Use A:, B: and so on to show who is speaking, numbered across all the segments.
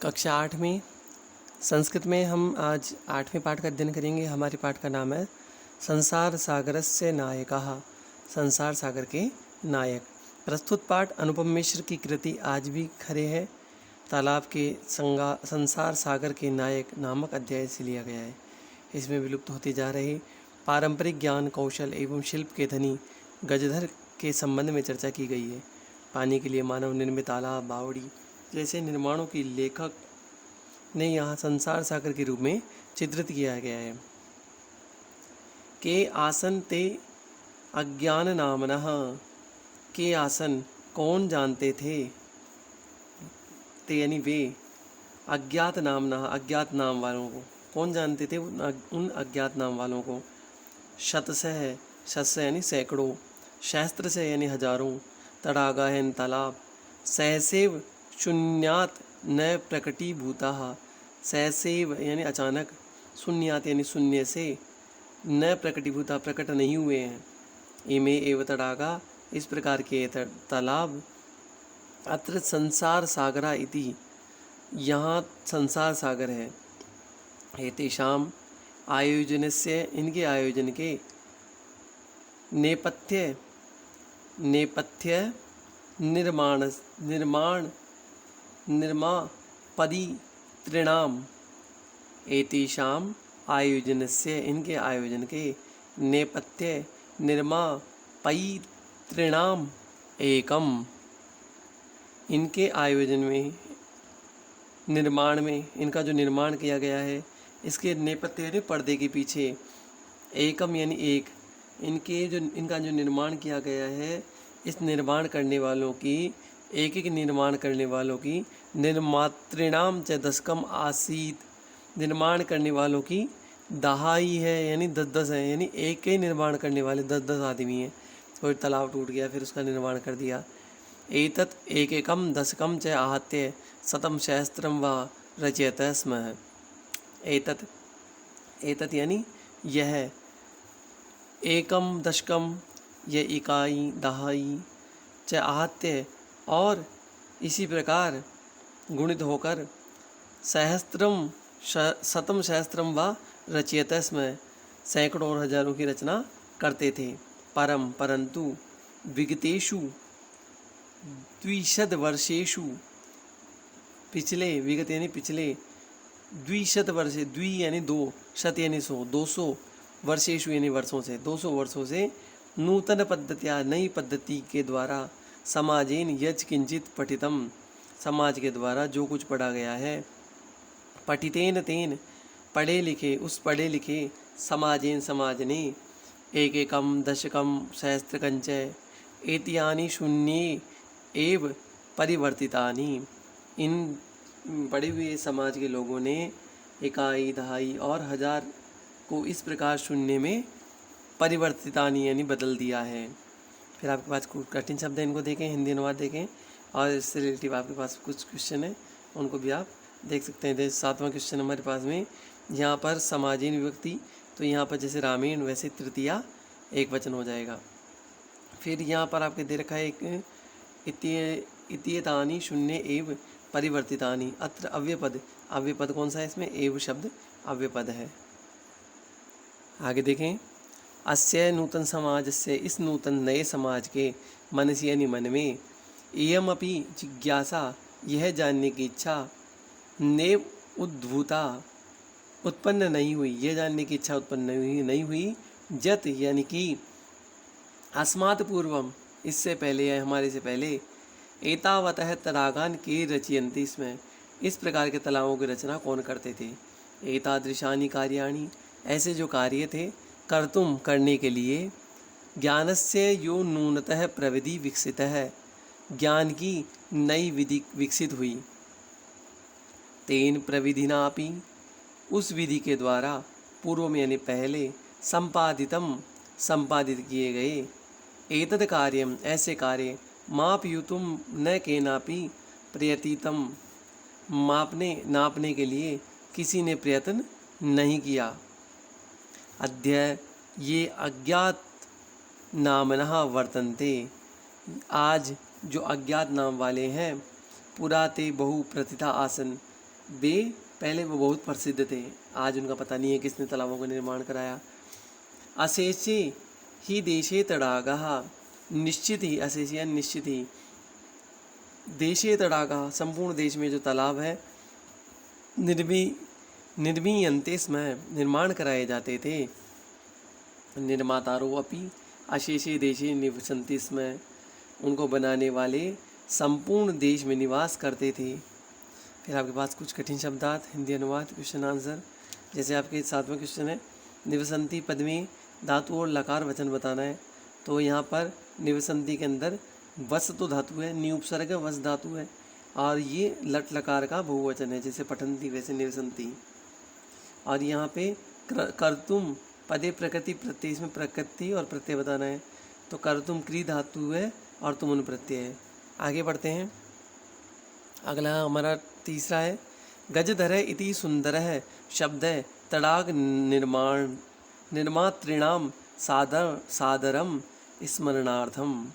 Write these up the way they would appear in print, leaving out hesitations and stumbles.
A: कक्षा 8 में संस्कृत में हम आज 8वें पाठ का अध्ययन करेंगे। हमारे पाठ का नाम है संसार सागरस्य नायकः। संसार सागर के नायक। प्रस्तुत पाठ अनुपम मिश्र की कृति आज भी खरे है। तालाब के संसार सागर के नायक नामक अध्याय से लिया गया है। इसमें विलुप्त होते जा रहे पारंपरिक ज्ञान कौशल एवं शिल्प के धनी गजधर के संबंध में चर्चा की गई है। पानी के लिए मानव निर्मित तालाब बावड़ी जैसे निर्माणों की लेखक ने यहाँ संसार सागर के रूप में चित्रित किया गया है। के आसन ते अज्ञान नामनः। के आसन कौन जानते थे, ते यानी वे, अज्ञात नामनः अज्ञात नाम वालों को कौन जानते थे, उन अज्ञात नाम वालों को। शतसः शतसः यानी सैकड़ों, सहस्त्र से यानी हजारों, तड़ागा यानी तालाब, सहसेव शून्यात न प्रकटीभूताः। सहसेव यानी अचानक, शून्यात यानी शून्य से, न प्रकटीभूता प्रकट नहीं हुए हैं। इमे एव तड़ागा इस प्रकार के तालाब, अत्र संसार सागरा इति यहाँ संसार सागर है। एतेषाम आयोजनस्य इनके आयोजन के नेपथ्य निर्मापरितॄणाम। एतेषाम आयोजनस्य इनके आयोजन के नेपथ्य निर्मापरितॄणाम एकम। इनके आयोजन में, निर्माण में, इनका जो निर्माण किया गया है, इसके नेपथ्य यानी पर्दे के पीछे, एकम यानी एक, इनका जो निर्माण किया गया है, इस निर्माण करने वालों की, एक एक निर्माण करने वालों की, निर्मातृणाम च दशकम आसीत, निर्माण करने वालों की दहाई है यानी 10-10 है, यानी एक ही निर्माण करने वाले 10-10 आदमी हैं। कोई तालाब टूट गया फिर उसका निर्माण कर दिया। एतत् एकैकं दशकं च आहत्य शतं सहस्त्रं वा रचयत स्म। एतत् यानी यह, एकम दशकम यह इकाई दहाई, च आहत्य और इसी प्रकार गुणित होकर, सहस्त्रम शतम सहस्त्रम व रचयत स्म सैकड़ों और हजारों की रचना करते थे। परंतु विगतेषु द्विशत वर्षेषु, पिछले, विगत यानी पिछले, द्विशत वर्षे, द्वि यानी 2, शत यानी 100, 200 वर्षेषु यानी वर्षों से, 200 वर्षों से नूतन पद्धतिया नई पद्धति के द्वारा, समाजेन यच किंचित पठितम, समाज के द्वारा जो कुछ पढ़ा गया है, पठितेन तेन पढ़े लिखे, उस पढ़े लिखे, समाजेन समाज ने, एकैकम दशकम सहस्त्रकंच एतियानि शून्ये एव परिवर्तितानि। इन पढ़े हुए समाज के लोगों ने इकाई दहाई और हजार को इस प्रकार शून्य में परिवर्तितानि यानी बदल दिया है। फिर आपके पास कुछ कठिन शब्द है, इनको देखें, हिंदी अनुवाद देखें, और इससे रिलेटिव आपके पास कुछ क्वेश्चन है, उनको भी आप देख सकते हैं। जैसे 7वां क्वेश्चन हमारे पास में, यहाँ पर समाजीन विभक्ति, तो यहाँ पर जैसे रामेण वैसे तृतीया एक वचन हो जाएगा। फिर यहाँ पर आपके दे रखा है एक इत्येतानि शून्य एव परिवर्तितानि, अत्र अव्यपद, अव्यपद कौन सा है इसमें, एव शब्द अव्यपद है। आगे देखें, अस्य नूतन समाज से, इस नूतन नए समाज के, मनसी यानी मन में, इयमपि जिज्ञासा यह जानने की इच्छा, नेव उद्भूता उत्पन्न नहीं हुई, यह जानने की इच्छा उत्पन्न नहीं हुई, जत यानी कि अस्मात् पूर्वम इससे पहले या हमारे से पहले, एतावतः तड़ागान के रचयन्ति इसमें, इस प्रकार के तालाबों की रचना कौन करते थे। एतादृशानि कार्याणि ऐसे जो कार्य थे, कर्तुम करने के लिए, ज्ञानस्य यो नूनतः प्रविधि विकसित है, ज्ञान की नई विधि विकसित हुई, तेन प्रविधिनापि उस विधि के द्वारा, पूर्व में यानी पहले, संपादित किए गए, एतद कार्यम ऐसे कार्य, मापयुतुम न केनापि प्रयतितम नापने के लिए किसी ने प्रयत्न नहीं किया। अद्य ये अज्ञात नामनः वर्तन्ते, आज जो अज्ञात नाम वाले हैं, पुराते बहु प्रतिथा आसन, वे पहले वो बहुत प्रसिद्ध थे, आज उनका पता नहीं है किसने तालाबों का निर्माण कराया। अशेषे ही देशे तडागाः, निश्चित ही, अशेष या निश्चित ही, देशे तडागाः, संपूर्ण देश में जो तालाब है, निर्मीयन्ते स्म, निर्माण कराए जाते थे। निर्मातारो अपि अशेषे देशे निवसन्ति स्म, उनको बनाने वाले संपूर्ण देश में निवास करते थे। फिर आपके पास कुछ कठिन शब्दार्थ, हिंदी अनुवाद, क्वेश्चन आंसर। जैसे आपके 7वां क्वेश्चन है, निवसंती पद में धातु और लकार वचन बताना है। तो यहाँ पर निवसंती के अंदर वस तो धातु है, नि उपसर्ग है, वस धातु है, और ये लट लकार का बहुवचन है, जैसे पठंती वैसे निवसंती। और यहाँ पे कर्तुम पदे प्रकृति प्रत्यय, इसमें प्रकृति और प्रत्यय बताना है। तो कर्तुम क्री धातु है और तुम प्रत्यय है। आगे बढ़ते हैं, अगला हमारा तीसरा है, गजधर इति सुंदर है शब्द है तड़ाग निर्मातृणाम सादरम स्मरणार्थम।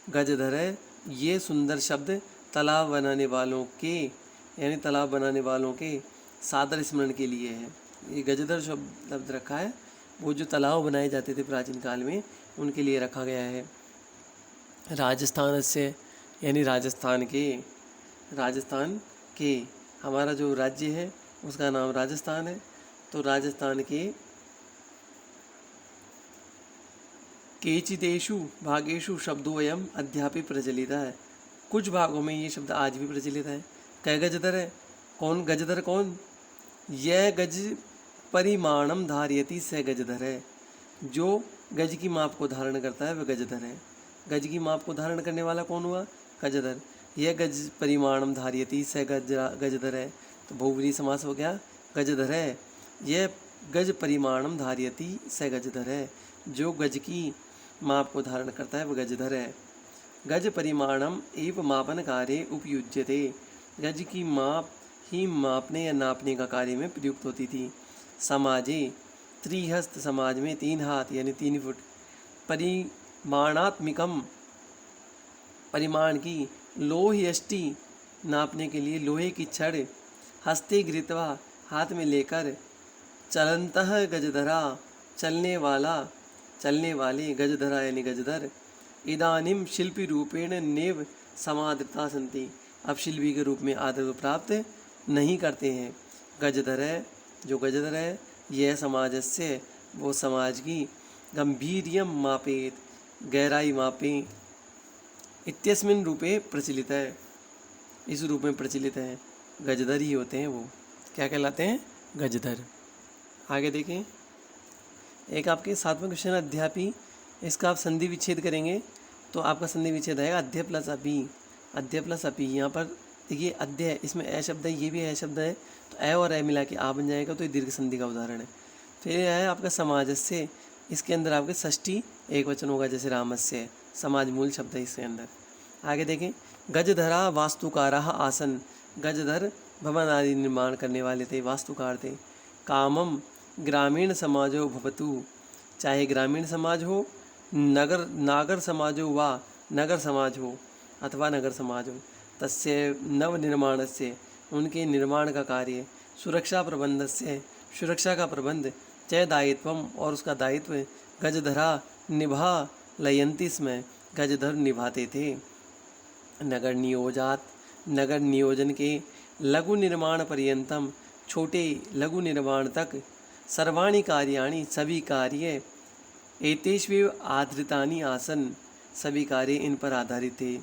A: गजधर है, ये सुंदर शब्द तालाब बनाने वालों के, यानी तालाब बनाने वालों के सादर स्मरण के लिए है। ये गजधर शब्द रखा है, वो जो तालाब बनाए जाते थे प्राचीन काल में, उनके लिए रखा गया है। राजस्थान से, यानी राजस्थान के हमारा जो राज्य है उसका नाम राजस्थान है। तो राजस्थान के केचिदेषु भागेषु शब्दोऽयम् अद्यापि प्रचलित है, कुछ भागों में ये शब्द आज भी प्रचलित है। कै गजधर है, कौन गजधर, कौन, यह गज परिमाणम धारयति स गजधर है, जो गज की माप को धारण करता है वह गजधर है। गज की माप को धारण करने वाला कौन हुआ, गजधर। यह गज परिमाणम धारयति स गजधर है, तो बहुव्रीहि समास हो गया, गजधर है। यह गज परिमाणम धारयति स गजधर है, जो गज की माप को धारण करता है वह गजधर है। गज परिमाणम एव मापन कार्य उपयुज्यते, गज की माप ही मापने या नापने का कार्य में प्रयुक्त होती थी। समाजे त्रिहस्त, समाज में 3 हाथ यानी 3 फुट। परिमाणात्मिकम, परिमाण की। लोह्यष्टि, नापने के लिए लोहे की छड़। हस्ते गृहीत्वा, हाथ में लेकर। चलन्तः गजधरा, चलने वाला, चलने वाले। गजधरा यानी गजधर। इदानीं शिल्पी रूपेण नेव समादृता सन्ति, अब शिल्पी के रूप में आदर प्राप्त नहीं करते हैं। गजधर है, जो गजधर है, यह समाजस्य, वो समाज की। गंभीर्यम मापेत, गहराई मापे। इत्यस्मिन् रूपे प्रचलित है, इस रूप में प्रचलित है। गजधर ही होते हैं वो, क्या कहलाते हैं, गजधर। आगे देखें, एक आपके 7वां क्वेश्चन अध्यापी, इसका आप संधि विच्छेद करेंगे तो आपका संधि विच्छेद आएगा अध्य प्लस अपी। अध्य प्लस अपी, यहाँ पर देखिए अध्य, इसमें ए शब्द है, ये भी ए शब्द है, तो ए और ए मिला के आ बन जाएगा, तो ये दीर्घ संधि का उदाहरण है। फिर है आपका समाजस्य, इसके अंदर आपके षष्ठी एक वचन होगा, जैसे रामस्य, समाज मूल शब्द है इसके अंदर। आगे देखें, गजधरा वास्तुकाराः आसन, गजधर भवन आदि निर्माण करने वाले थे, वास्तुकार थे। कामम ग्रामीण समाजो भवतु, चाहे ग्रामीण समाज हो, नागर समाजो वा नगर समाज हो अथवा नगर समाज हो। तस्य नव निर्माणस्य, उनके निर्माण का कार्य। सुरक्षा प्रबंधस्य, सुरक्षा का प्रबंध। च दायित्वम, और उसका दायित्व। गजधरा निभा लयन्ति स्म, गजधर निभाते थे। नगर नियोजात, नगर नियोजन के। लघु निर्माण पर्यंतम, छोटे लघु निर्माण तक। सर्वाणि कार्याणि, सभी कार्य। एतेष्वेव आधृतानि आसन, सभी कार्य इन पर आधारित थे।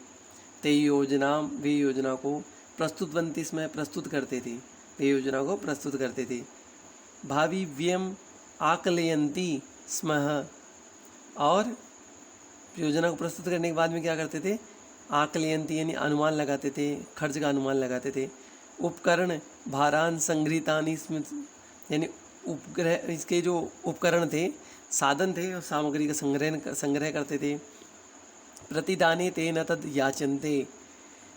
A: ते योजना, वे योजना को। प्रस्तुतवन्ति स्म, प्रस्तुत करते थे, वे योजना को प्रस्तुत करते थे। भावी व्यम आकलयन्ति स्म, और योजना को प्रस्तुत करने के बाद में क्या करते थे, आकलयन्ति यानी अनुमान लगाते थे, खर्च का अनुमान लगाते थे। उपकरण भारान संगृहीतानि स्म, यानी उपग्रह, इसके जो उपकरण थे, साधन थे, और सामग्री का संग्रह करते थे। प्रतिदाने तेन तद याचन्ते,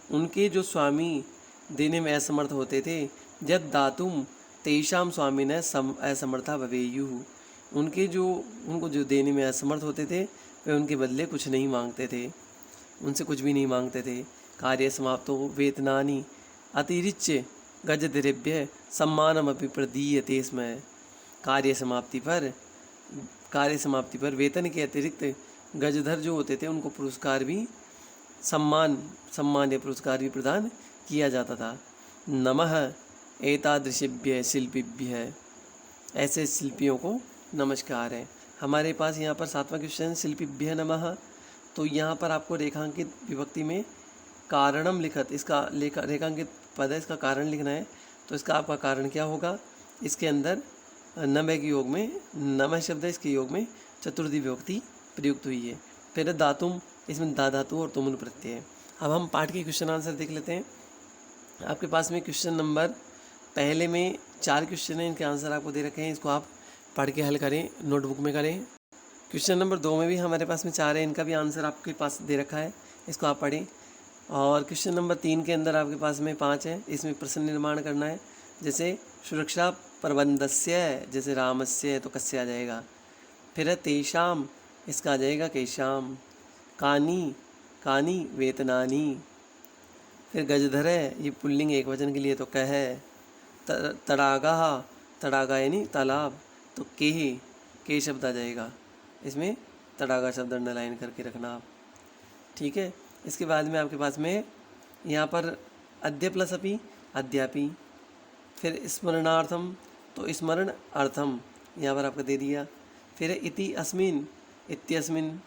A: उनके जो स्वामी देने में असमर्थ होते थे। यद दातुम तेषां स्वामिनः असमर्था भवेयुः, उनको जो देने में असमर्थ होते थे वे उनके बदले कुछ नहीं मांगते थे, उनसे कुछ भी नहीं मांगते थे। कार्य समाप्तो वेतनानि अतिरिच्य गजधरेभ्य सम्मानमपि प्रदीयते स्म। कार्य समाप्ति पर वेतन के अतिरिक्त गजधर जो होते थे उनको पुरस्कार भी सम्मान या पुरस्कार भी प्रदान किया जाता था। नमः एतादृशेभ्य शिल्पिभ्य, ऐसे शिल्पियों को नमस्कार है। हमारे पास यहाँ पर 7वां क्वेश्चन शिल्पिभ्य नमः। तो यहाँ पर आपको रेखांकित विभक्ति में कारणम लिखत, इसका रेखांकित पद है, इसका कारण लिखना है। तो इसका आपका कारण क्या होगा? इसके अंदर नमः के योग में, नमः शब्द है, इसके योग में चतुर्थी विभक्ति प्रयुक्त हुई है। फिर धातुम, इसमें दा धातु और तुमुन प्रत्यय है। अब हम पाठ के क्वेश्चन आंसर देख लेते हैं। आपके पास में क्वेश्चन नंबर पहले में 4 क्वेश्चन हैं, इनके आंसर आपको दे रखे हैं, इसको आप पढ़ के हल करें, नोटबुक में करें। क्वेश्चन नंबर 2 में भी हमारे पास में 4 है, इनका भी आंसर आपके पास दे रखा है, इसको आप पढ़ें। और क्वेश्चन नंबर 3 के अंदर आपके पास में 5 है, इसमें प्रश्न निर्माण करना है। जैसे सुरक्षा प्रबंधस्य, जैसे रामस्य तो कस्य आ जाएगा। फिर तेषाम, इसका आ जाएगा केशाम। कानी वेतनानी। फिर गजधर है, ये पुल्लिंग एक वचन के लिए तो कह है। तड़ागा यानी तालाब तो के शब्द आ जाएगा, इसमें तड़ागा शब्द अंडरलाइन करके रखना आप, ठीक है। इसके बाद में आपके पास में यहाँ पर अद्य प्लस अपि अद्यापि। फिर स्मरणार्थम तो स्मरण अर्थम यहाँ पर आपका दे दिया। फिर इति अस्मिन इत्यस्मिन।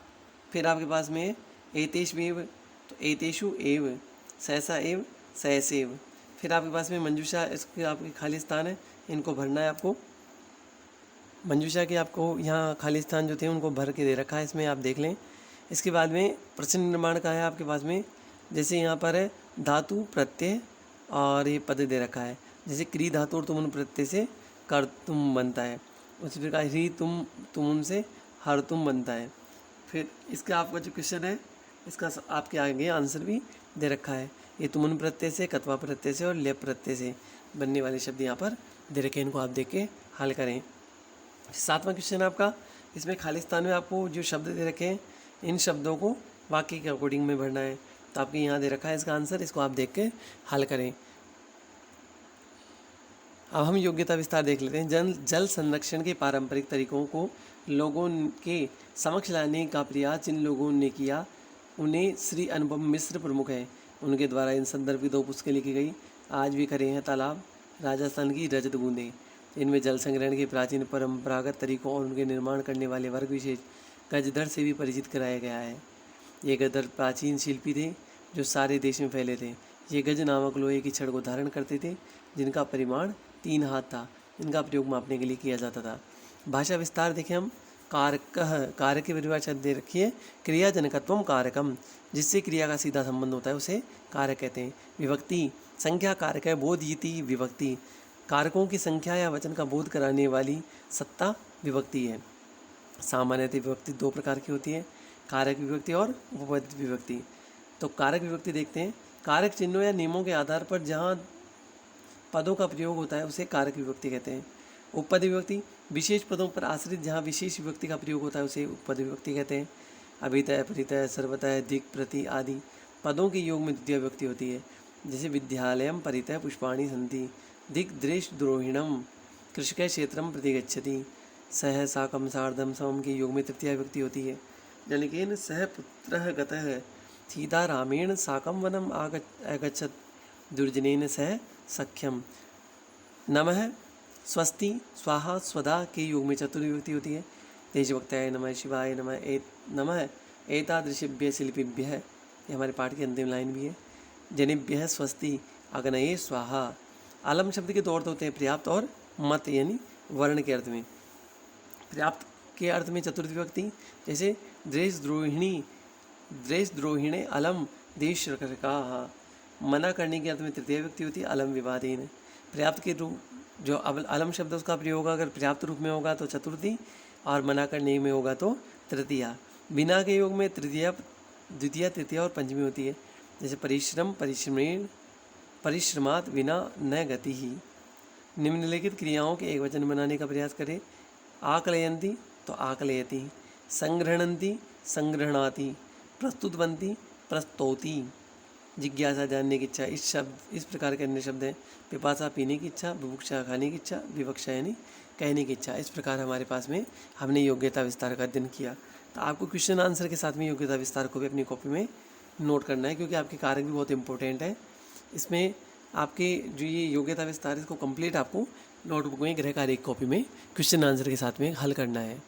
A: फिर आपके पास में एतेष्वेव तो एतेषु एव, सहसा एव सहसेव। फिर आपके पास में मंजूषा, इसके आपके खाली स्थान है, इनको भरना है आपको। मंजूषा के आपको यहाँ खाली स्थान जो थे उनको भर के दे रखा है, इसमें आप देख लें। इसके बाद में प्रश्न निर्माण का है आपके पास में, जैसे यहाँ पर है धातु प्रत्यय और ये पद दे रखा है। जैसे क्री धातु और तुमुन प्रत्यय से कर तुम बनता है, उसी प्रकार ही तुमुन से हर तुम बनता है। फिर इसका आपका जो क्वेश्चन है, इसका आपके आगे आंसर भी दे रखा है। ये तुमुन प्रत्यय से, कत्वा प्रत्यय से और लेप प्रत्यय से बनने वाले शब्द यहाँ पर दे रखे हैं, इनको आप देख के हल करें। 7वां क्वेश्चन आपका, इसमें खाली स्थान में आपको जो शब्द दे रखे हैं इन शब्दों को वाक्य के अकॉर्डिंग में भरना है। तो आपके यहाँ दे रखा है इसका आंसर, इसको आप देख के हल करें। अब हम योग्यता विस्तार देख लेते हैं। जल संरक्षण के पारंपरिक तरीकों को लोगों के समक्ष लाने का प्रयास जिन लोगों ने किया उन्हें श्री अनुपम मिश्र प्रमुख है। उनके द्वारा इन संदर्भ की 2 पुस्तकें लिखी गई। आज भी खड़े हैं तालाब, राजस्थान की रजत बूंदें। इनमें जल संग्रहण के प्राचीन परंपरागत तरीकों और उनके निर्माण करने वाले वर्ग विशेष गजधर से भी परिचित कराया गया है। ये गजधर प्राचीन शिल्पी थे जो सारे देश में फैले थे। ये गज नामक लोहे की छड़ को धारण करते थे जिनका परिमाण 3 हाथ था। इनका प्रयोग मापने के लिए किया जाता था। भाषा विस्तार देखें हम। कारक की परिभाषा दे रखी है, क्रियाजनकत्वम कारकम, जिससे क्रिया का सीधा संबंध होता है उसे कारक कहते हैं। विभक्ति संख्या कारक है, बोधयति विभक्ति, कारकों की संख्या या वचन का बोध कराने वाली सत्ता विभक्ति है। सामान्यतः विभक्ति 2 प्रकार की होती है, कारक विभक्ति और उपपद विभक्ति। तो कारक विभक्ति देखते हैं। कारक चिन्हों या नियमों के आधार पर जहाँ पदों का प्रयोग होता है उसे कारक विभक्ति कहते हैं। उपपद विभक्ति विशेष पदों पर आश्रित जहाँ विशेष विभक्ति का प्रयोग होता है उसे उपपद विभक्ति कहते हैं। अभितय, परितय, सर्वतय, दिक्, प्रति आदि पदों के योग में द्वितीय विभक्ति होती है। जैसे विद्यालयम परितय पुष्पाणि सन्ति, दिक् दृश द्रोहिणम, कृषक क्षेत्रम प्रति गच्छति, सह साकम सार्धम समम के योग में तृतीय विभक्ति होती है। जनिकेन सह पुत्रः गतः सीता रामेण साकम वनम अगच्छत, दुर्जनेन सह सख्यम। नमः स्वस्ति, स्वाहा, स्वधा के योग में चतुर्थ विभक्ति होती है। देशभक्ताय नमः, शिवाय नमः, नमः एतादृशेभ्यः शिल्पिभ्यः, ये हमारे पाठ की अंतिम लाइन भी है। जनेभ्यः स्वस्ति, अग्नये स्वाहा। अलम शब्द के 2 अर्थ होते हैं, पर्याप्त और मत यानी वर्ण के अर्थ में। पर्याप्त के अर्थ में चतुर्थ विभक्ति, जैसे द्रेषद्रोहिणे अलम देश रक्षकाः। मना करने के अर्थ में तृतीय विभक्ति होती है, अलम विवादेन। पर्याप्त के रूप जो अलम शब्द उसका प्रयोग अगर पर्याप्त रूप में होगा तो चतुर्थी और मना करने में होगा तो तृतीया। बिना के योग में तृतीया, द्वितीय, तृतीय और पंचमी होती है। जैसे परिश्रम, परिश्रमेण, परिश्रमात बिना न गति ही। निम्नलिखित क्रियाओं के एक वचन बनाने का प्रयास करें। आकलयन्ति तो आकलयति, संग्रहणन्ति संग्रहणाति, प्रस्तुतवन्ति प्रस्तौति। जिज्ञासा जानने की इच्छा, इस प्रकार के अन्य शब्द हैं। पिपासा पीने की इच्छा, बुभुक्षा खाने की इच्छा, विवक्षा यानी कहने की इच्छा। इस प्रकार हमारे पास में हमने योग्यता विस्तार का अध्ययन किया। तो आपको क्वेश्चन आंसर के साथ में योग्यता विस्तार को भी अपनी कॉपी में नोट करना है, क्योंकि आपके कारक भी बहुत इंपॉर्टेंट है। इसमें आपके जो ये योग्यता विस्तार इसको कंप्लीट आपको नोटबुक में गृह कार्य कॉपी में क्वेश्चन आंसर के साथ में हल करना है।